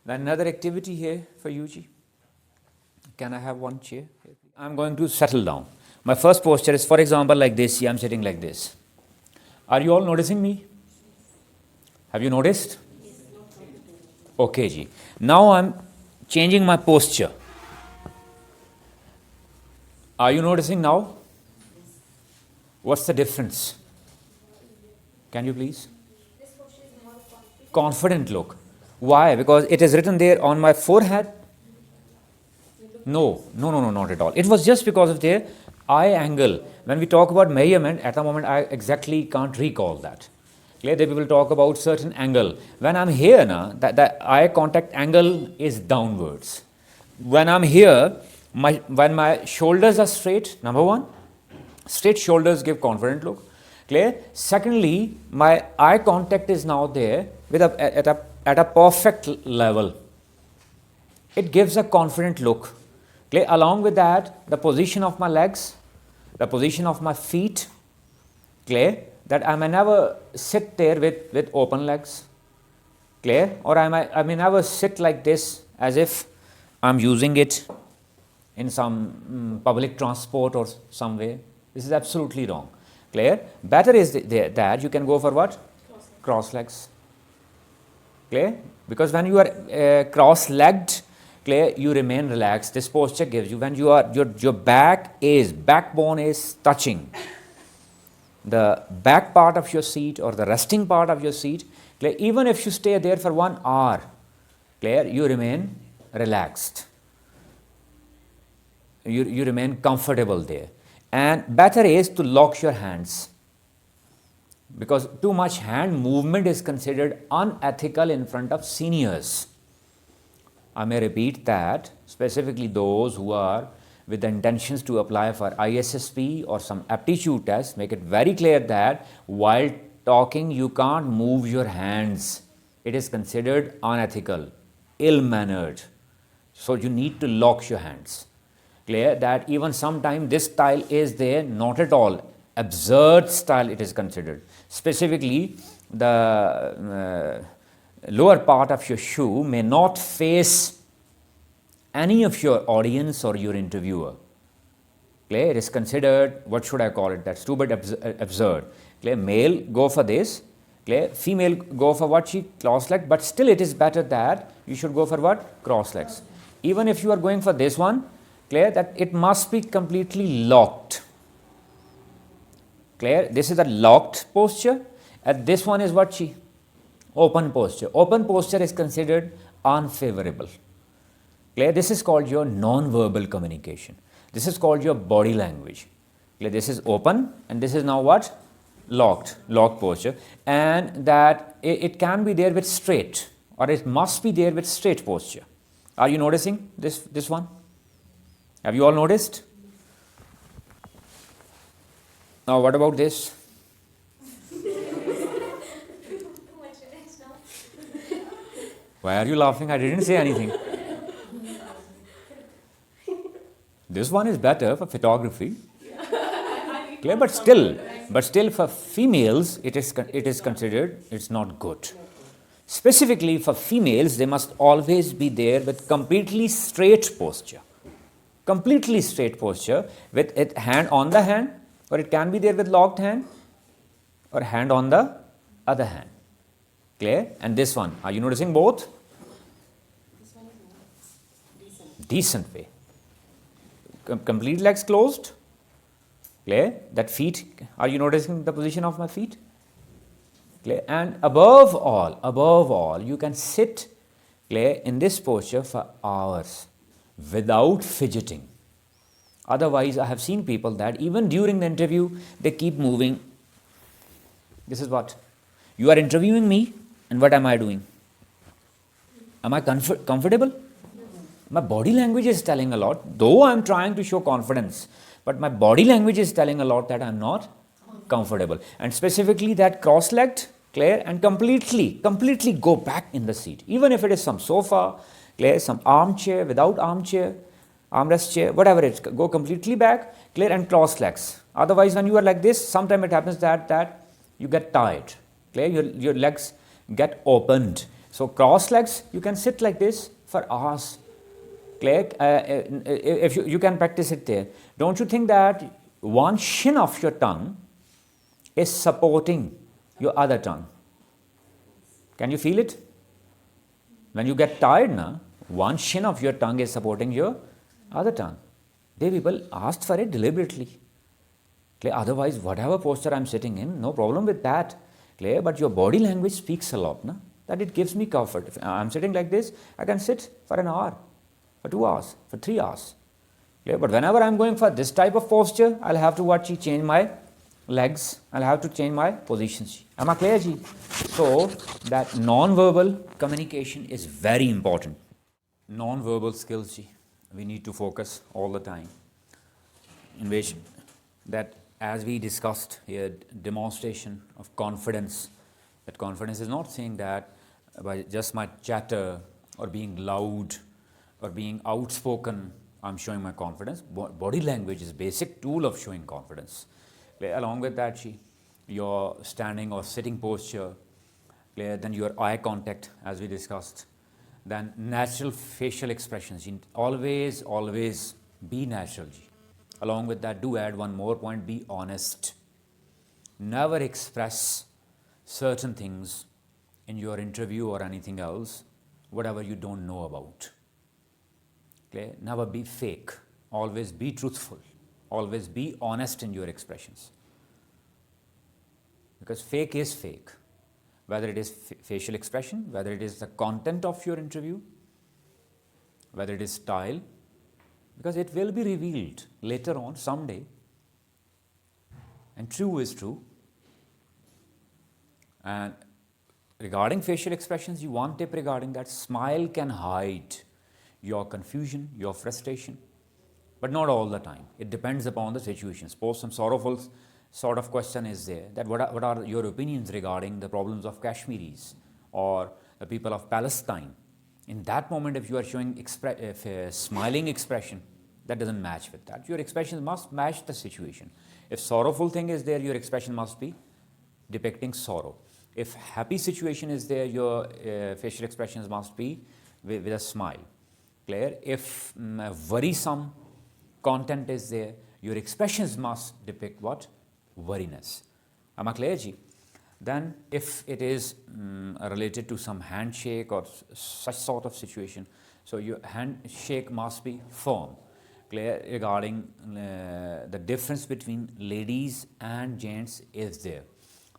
Then another activity here for you, Ji. Can I have one chair? I'm going to settle down. My first posture is, for example, like this. See, I'm sitting like this. Are you all noticing me? Have you noticed? Okay, Ji. Now I'm changing my posture. Are you noticing now? What's the difference? Can you please? Confident look. Why? Because it is written there on my forehead. No, not at all. It was just because of their eye angle. When we talk about measurement, at the moment I exactly can't recall that. Later we will talk about certain angle. When I'm here now, that eye contact angle is downwards. When I'm here, when my shoulders are straight, number one, straight shoulders give confident look. Clear? Secondly, my eye contact is now there with at a perfect level. It gives a confident look. Clear? Along with that, the position of my legs, the position of my feet. Clear? That I may never sit there with open legs. Clear? Or I may never sit like this as if I'm using it in some public transport or some way. This is absolutely wrong. Clear? Better is that you can go for what? Cross legs. Clear? Because when you are cross-legged, clear, you remain relaxed. This posture gives you, when you are, your backbone is touching the back part of your seat or the resting part of your seat. Clear? Even if you stay there for 1 hour, clear, you remain relaxed. You remain comfortable there. And better is to lock your hands, because too much hand movement is considered unethical in front of seniors. I may repeat that, specifically those who are with the intentions to apply for ISSB or some aptitude test, make it very clear that while talking you can't move your hands. It is considered unethical, ill-mannered. So you need to lock your hands. Clear? That even sometime this style is there, not at all. Absurd style it is considered. Specifically, the lower part of your shoe may not face any of your audience or your interviewer. Clear? It is considered, what should I call it? That's too bit absurd. Clear? Male go for this. Clear? Female go for what? She cross leg. But still it is better that you should go for what? Cross legs. Even if you are going for this one, clear, that it must be completely locked. Clear? This is a locked posture, and this one is what? Open posture. Open posture is considered unfavorable. Clear? This is called your non-verbal communication. This is called your body language. Clear? This is open, and this is now what? Locked posture. And that it can be there with straight, or it must be there with straight posture. Are you noticing this one? Have you all noticed? Now what about this? Why are you laughing? I didn't say anything. This one is better for photography. Clear? But still for females it is considered it's not good. Specifically for females, they must always be there with completely straight posture. Completely straight posture with it hand on the hand, or it can be there with locked hand, or hand on the other hand. Clear? And this one, are you noticing both? This one is more Decent way. Complete legs closed. Clear? That feet, are you noticing the position of my feet? Clear? And above all, you can sit, clear, in this posture for hours without fidgeting. Otherwise, I have seen people that even during the interview, they keep moving. This is what? You are interviewing me, and what am I doing? Am I comfortable? My body language is telling a lot, though I am trying to show confidence, but my body language is telling a lot that I am not comfortable. And specifically that cross-legged, clear, and completely go back in the seat. Even if it is some sofa, clear, some armchair, without armchair, armrest chair, whatever it is, go completely back, clear, and cross legs. Otherwise, when you are like this, sometimes it happens that you get tired. Clear, your legs get opened. So cross legs, you can sit like this for hours. Clear? If you can practice it there. Don't you think that one shin of your tongue is supporting your other tongue? Can you feel it? When you get tired now, one shin of your tongue is supporting your other tongue. They people asked for it deliberately. Clear? Otherwise, whatever posture I'm sitting in, no problem with that. Clear? But your body language speaks a lot, na? That it gives me comfort. If I'm sitting like this, I can sit for an hour, for 2 hours, for 3 hours. Clear? But whenever I'm going for this type of posture, I'll have to change my legs. I'll have to change my positions. Am I clear, ji? So that non-verbal communication is very important. Non-verbal skills, ji, we need to focus all the time. In which that, as we discussed here, demonstration of confidence. That confidence is not saying that by just my chatter or being loud or being outspoken, I'm showing my confidence. Body language is basic tool of showing confidence. Along with that, your standing or sitting posture, then your eye contact, as we discussed, then natural facial expressions. Always be natural. Along with that, do add one more point, be honest. Never express certain things in your interview or anything else, whatever you don't know about. Okay? Never be fake. Always be truthful. Always be honest in your expressions. Because fake is fake. Whether it is facial expression, whether it is the content of your interview, whether it is style, because it will be revealed later on, someday. And true is true. And regarding facial expressions, one tip regarding that, smile can hide your confusion, your frustration, but not all the time. It depends upon the situation. Suppose some sorrowful sort of question is there, that what are your opinions regarding the problems of Kashmiris or the people of Palestine? In that moment, if you are showing smiling expression, that doesn't match with that. Your expression must match the situation. If sorrowful thing is there, your expression must be depicting sorrow. If happy situation is there, your facial expressions must be with a smile. Clear? If worrisome content is there, your expressions must depict what? Worriness. Am I clear, ji? Then if it is related to some handshake or such sort of situation, so your handshake must be firm. Clear? Regarding the difference between ladies and gents is there.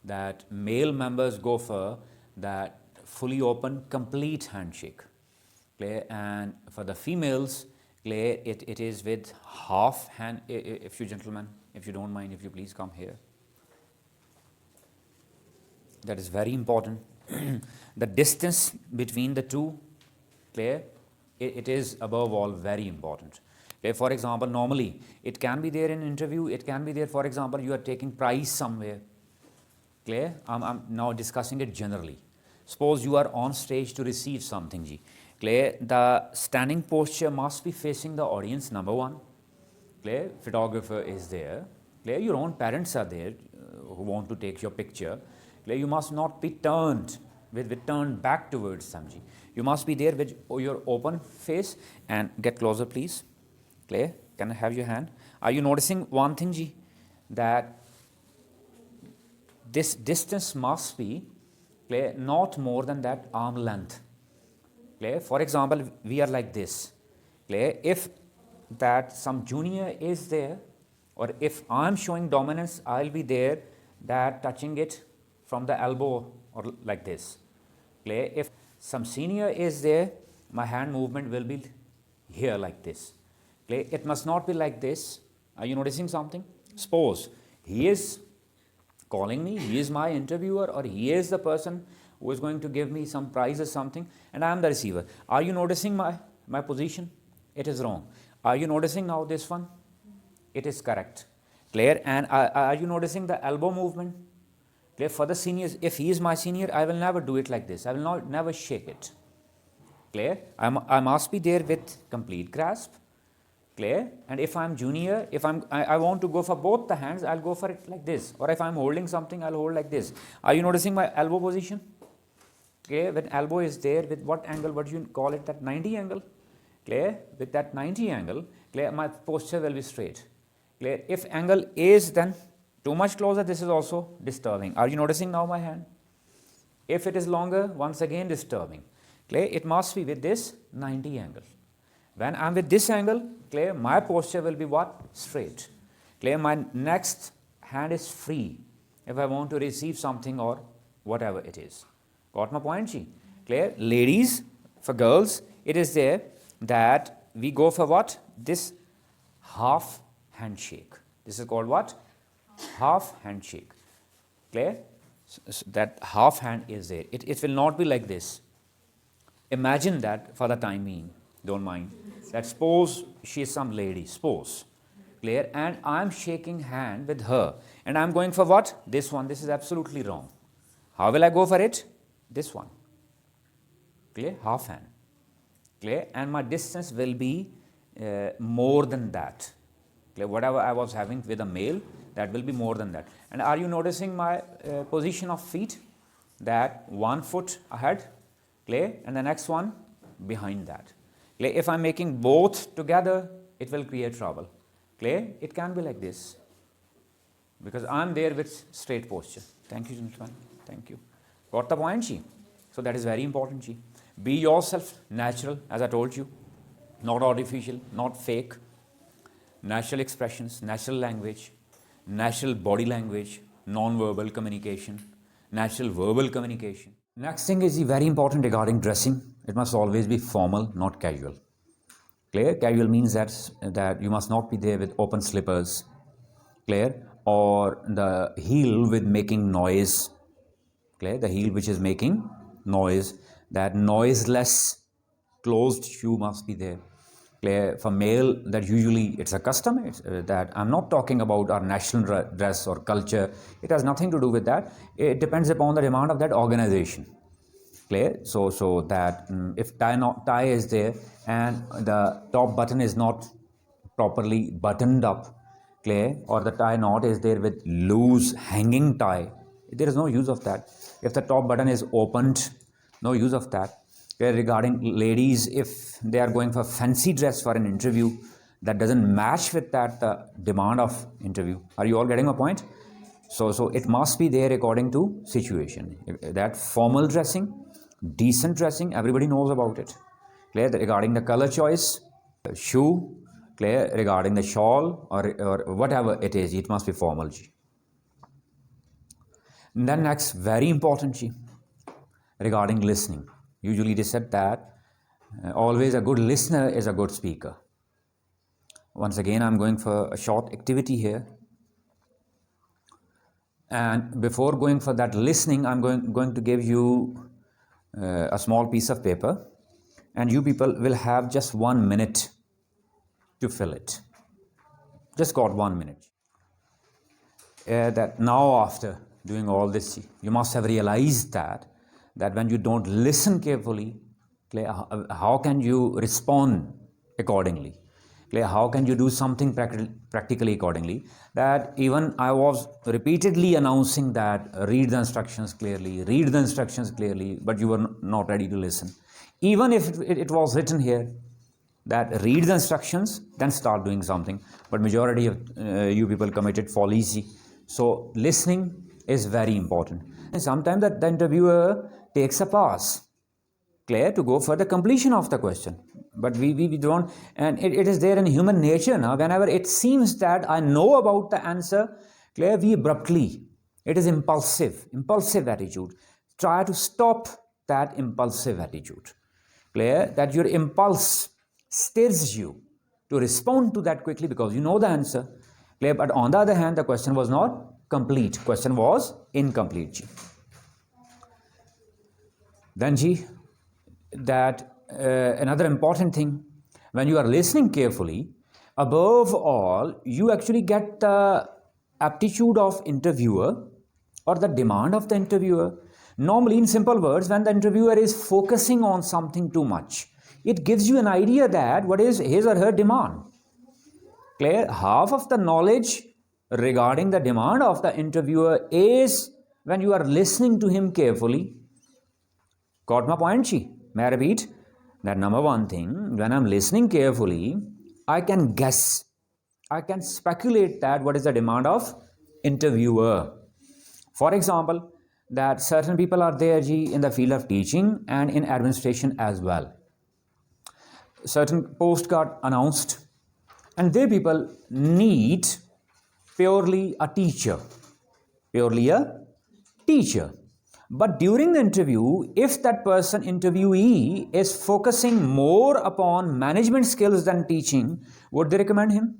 That male members go for that fully open, complete handshake. Clear? And for the females, clear, it is with half hand. If you gentlemen, if you don't mind, if you please come here. That is very important. The distance between the two, clear, it is above all very important. Okay, for example, normally it can be there in interview, it can be there, for example, you are taking prize somewhere. Clear? I'm now discussing it generally. Suppose you are on stage to receive something, ji. Clear? The standing posture must be facing the audience, number one. Clear? Photographer is there. Clear? Your own parents are there who want to take your picture. Clear? You must not be turned with turned back towards them, ji. You must be there with your open face, and get closer, please. Clear? Can I have your hand? Are you noticing one thing, ji? That this distance must be, clear, not more than that arm length. Clear? For example, we are like this. Clear? If that some junior is there, or if I'm showing dominance, I'll be there, that touching it from the elbow or like this. Clear? If some senior is there, my hand movement will be here like this. Clear? It must not be like this. Are you noticing something? Suppose he is calling me, he is my interviewer, or he is the person who is going to give me some prize or something, and I am the receiver. Are you noticing my position? It is wrong. Are you noticing now this one? It is correct. Clear? And are you noticing the elbow movement? Clear? For the seniors, if he is my senior, I will never do it like this. I will never shake it. Clear? I must be there with complete grasp. Clear? And if I'm junior, if I want to go for both the hands, I'll go for it like this. Or if I'm holding something, I'll hold like this. Are you noticing my elbow position? Clear? When elbow is there, with what angle? What do you call it? That 90 angle. Clear? With that 90 angle, clear, my posture will be straight. Clear? If angle is then too much closer, this is also disturbing. Are you noticing now my hand? If it is longer, once again disturbing. Clear? It must be with this 90 angle. When I am with this angle, clear, my posture will be what? Straight. Clear? My next hand is free if I want to receive something or whatever it is. Got my point, G? Clear? Ladies, for girls, it is there that we go for what? This half handshake. This is called what? Half handshake. Clear? So that half hand is there. It will not be like this. Imagine that for the time being. Don't mind. That suppose she is some lady. Suppose. Clear? And I am shaking hand with her. And I am going for what? This one. This is absolutely wrong. How will I go for it? This one. Clear? Half hand. Clear? And my distance will be more than that. Clear? Whatever I was having with a male, that will be more than that. And are you noticing my position of feet? That 1 foot ahead, clear, and the next one behind that. Clear? If I am making both together, it will create trouble. Clear? It can be like this. Because I am there with straight posture. Thank you, gentlemen. Thank you. Got the point, G? So that is very important, G. Be yourself, natural, as I told you. Not artificial, not fake. Natural expressions, natural language, natural body language, non-verbal communication, natural verbal communication. Next thing is very important regarding dressing. It must always be formal, not casual. Clear? Casual means that you must not be there with open slippers. Clear? Or the heel with making noise. Clear? The heel which is making noise. That noiseless closed shoe must be there. Clear? For male, that usually it's a custom. That I'm not talking about our national dress or culture. It has nothing to do with that. It depends upon the demand of that organization. Clear? So that if tie is there and the top button is not properly buttoned up, clear, or the tie knot is there with loose hanging tie, there is no use of that. If the top button is opened, no use of that. Clear? Regarding ladies, if they are going for fancy dress for an interview, that doesn't match with that demand of interview. Are you all getting my point? So it must be there according to situation. That formal dressing, decent dressing, everybody knows about it. Clear? Regarding the color choice, shoe, clear, regarding the shawl or whatever it is, it must be formal, G. And then next, very important, G, regarding listening. Usually they said that always a good listener is a good speaker. Once again, I'm going for a short activity here. And before going for that listening, I'm going to give you a small piece of paper. And you people will have just 1 minute to fill it. Just got 1 minute. That now after doing all this, you must have realized that when you don't listen carefully, how can you respond accordingly? How can you do something practically accordingly? That even I was repeatedly announcing that read the instructions clearly, but you were not ready to listen. Even if it was written here that read the instructions, then start doing something. But majority of you people committed follies. So listening is very important. And sometimes the interviewer takes a pause, clear, to go for the completion of the question. But we don't, and it is there in human nature now. Whenever it seems that I know about the answer, clear, we abruptly, it is impulsive attitude. Try to stop that impulsive attitude. Clear? That your impulse stirs you to respond to that quickly because you know the answer. Clear? But on the other hand, the question was not complete. Question was incomplete, G. Then, G, that another important thing, when you are listening carefully, above all, you actually get the aptitude of interviewer or the demand of the interviewer. Normally, in simple words, when the interviewer is focusing on something too much, it gives you an idea that what is his or her demand. Clear? Half of the knowledge regarding the demand of the interviewer is when you are listening to him carefully. Got my point, Chi? May I repeat? That number one thing, when I'm listening carefully, I can guess, I can speculate that what is the demand of interviewer. For example, that certain people are there in the field of teaching and in administration as well. Certain post got announced, and they people need purely a teacher, purely a teacher. But during the interview, if that person interviewee is focusing more upon management skills than teaching, would they recommend him?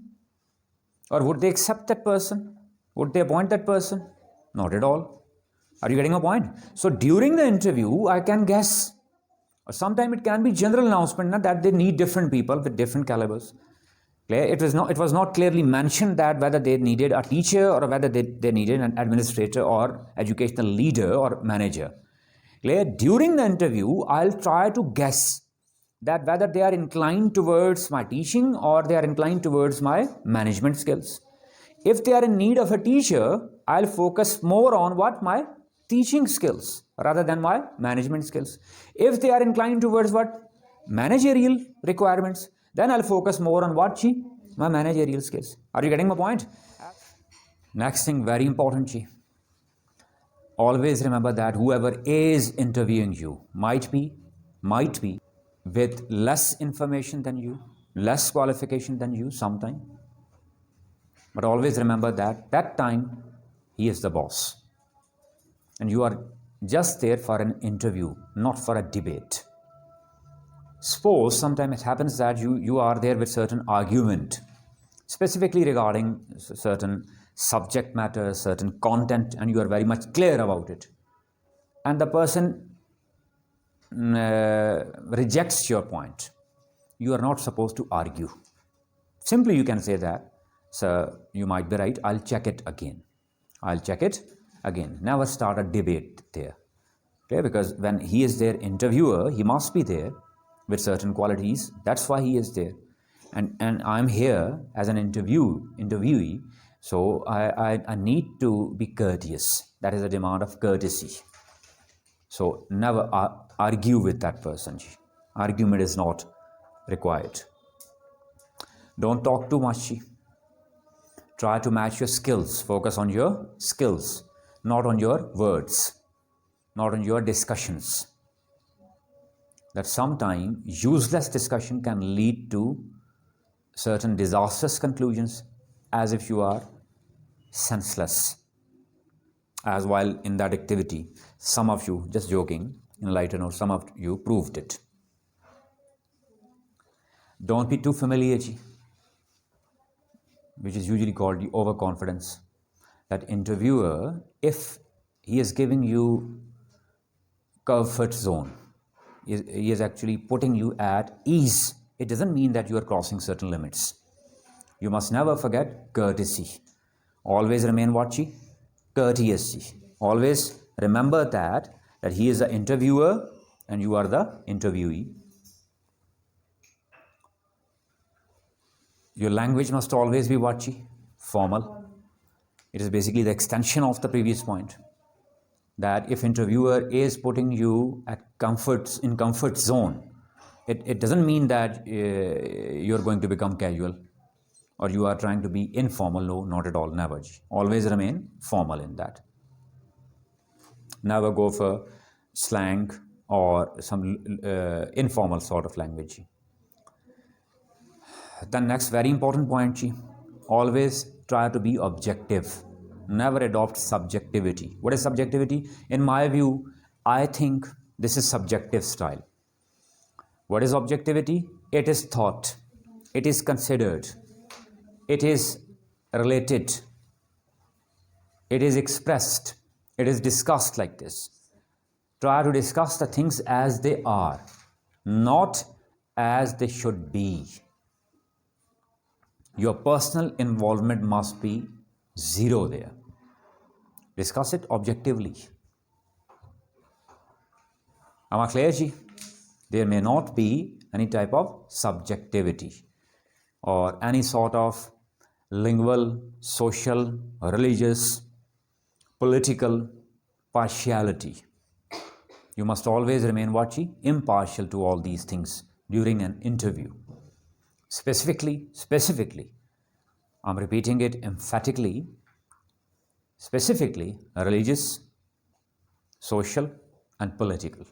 Or would they accept that person? Would they appoint that person? Not at all. Are you getting my point? So during the interview, I can guess. Or sometimes it can be general announcement that they need different people with different calibers. It was not clearly mentioned that whether they needed a teacher or whether they needed an administrator or educational leader or manager. During the interview, I'll try to guess that whether they are inclined towards my teaching or they are inclined towards my management skills. If they are in need of a teacher, I'll focus more on what my teaching skills rather than my management skills. If they are inclined towards what managerial requirements, then I'll focus more on what, Chi? My managerial skills. Are you getting my point? Next thing, very important, Chi. Always remember that whoever is interviewing you might be with less information than you, less qualification than you sometime. But always remember that time he is the boss. And you are just there for an interview, not for a debate. Suppose sometimes it happens that you are there with certain argument, specifically regarding certain subject matter, certain content, and you are very much clear about it. And the person rejects your point. You are not supposed to argue. Simply you can say that, sir, you might be right, I'll check it again. I'll check it again. Never start a debate there. Okay, because when he is their interviewer, he must be there with certain qualities. That's why he is there. And I'm here as an interviewee, so I need to be courteous. That is a demand of courtesy. So never argue with that person. Argument is not required. Don't talk too much. Try to match your skills. Focus on your skills, not on your words, not on your discussions. That sometimes useless discussion can lead to certain disastrous conclusions, as if you are senseless. As while in that activity, some of you, just joking, in a lighter note, some of you proved it. Don't be too familiar, which is usually called the overconfidence. That interviewer, if he is giving you comfort zone, he is actually putting you at ease. It doesn't mean that you are crossing certain limits. You must never forget courtesy. Always remain what? Courteous. Always remember that he is the interviewer and you are the interviewee. Your language must always be what? Formal. It is basically the extension of the previous point. That if interviewer is putting you at in comfort zone, it doesn't mean that you're going to become casual or you are trying to be informal. No, not at all. Never. Always remain formal in that. Never go for slang or some informal sort of language. The next very important point, always try to be objective. Never adopt subjectivity. What is subjectivity? In my view, I think this is subjective style. What is objectivity? It is thought. It is considered. It is related. It is expressed. It is discussed like this. Try to discuss the things as they are, not as they should be. Your personal involvement must be zero there. Discuss it objectively. Am I clear, Ji? There may not be any type of subjectivity or any sort of lingual, social, religious, political partiality. You must always remain what? Impartial to all these things during an interview. Specifically, I'm repeating it emphatically, specifically religious, social, and political.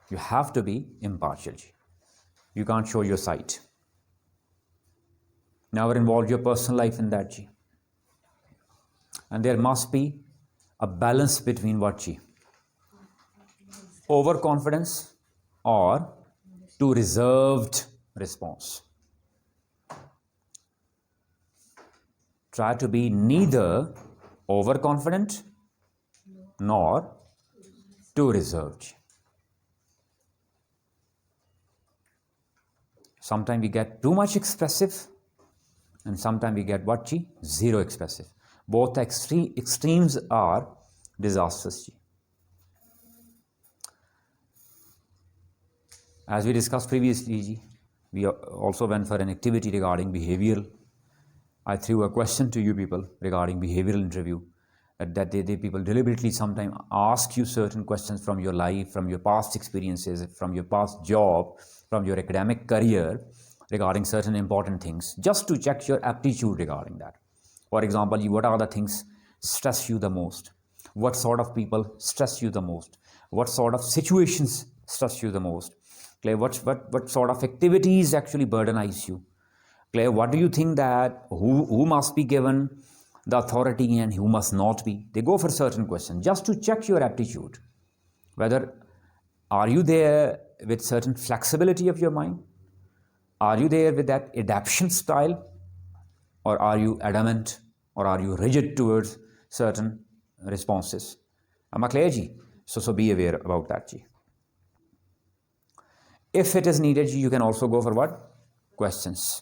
You have to be impartial. You can't show your side. Never involve your personal life in that. And there must be a balance between what? Overconfidence or too reserved response. Try to be neither overconfident nor too reserved. Sometimes we get too much expressive and sometimes we get what? Zero expressive. Both the extremes are disastrous. As we discussed previously, we also went for an activity regarding behavioral. I threw a question to you people regarding behavioral interview, that people deliberately sometimes ask you certain questions from your life, from your past experiences, from your past job, from your academic career, regarding certain important things, just to check your aptitude regarding that. For example, what are the things stress you the most? What sort of people stress you the most? What sort of situations stress you the most? What sort of activities actually burdenize you? What do you think that who must be given the authority and who must not be? They go for certain questions just to check your aptitude. Whether are you there with certain flexibility of your mind? Are you there with that adaptation style? Or are you adamant or are you rigid towards certain responses? Am I clear, ji? So be aware about that, ji. If it is needed, you can also go for what? Questions.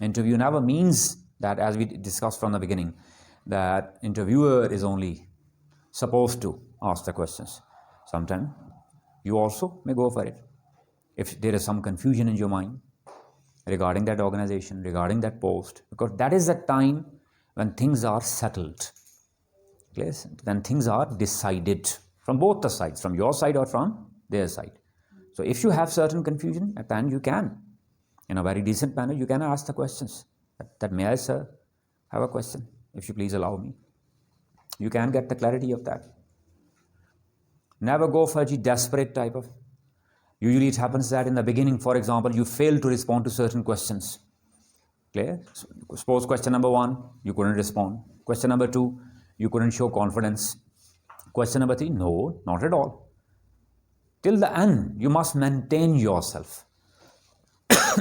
Interview never means that, as we discussed from the beginning, that interviewer is only supposed to ask the questions. Sometimes you also may go for it. If there is some confusion in your mind regarding that organization, regarding that post, because that is the time when things are settled. Yes? When things are decided from both the sides, from your side or from their side. So if you have certain confusion, at the end you can, in a very decent manner, you can ask the questions. That may I, sir, have a question, if you please allow me. You can get the clarity of that. Never go for the desperate type of. Usually it happens that in the beginning, for example, you fail to respond to certain questions. Clear? Suppose question number 1, you couldn't respond. Question number 2, you couldn't show confidence. Question number 3, no, not at all. Till the end, you must maintain yourself.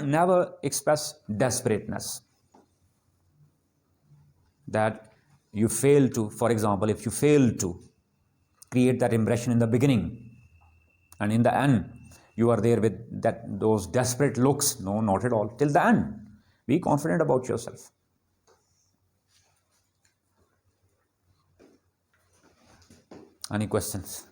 Never express desperateness. That you fail to, for example, if you fail to create that impression in the beginning and in the end, you are there with those desperate looks. No, not at all. Till the end, be confident about yourself. Any questions?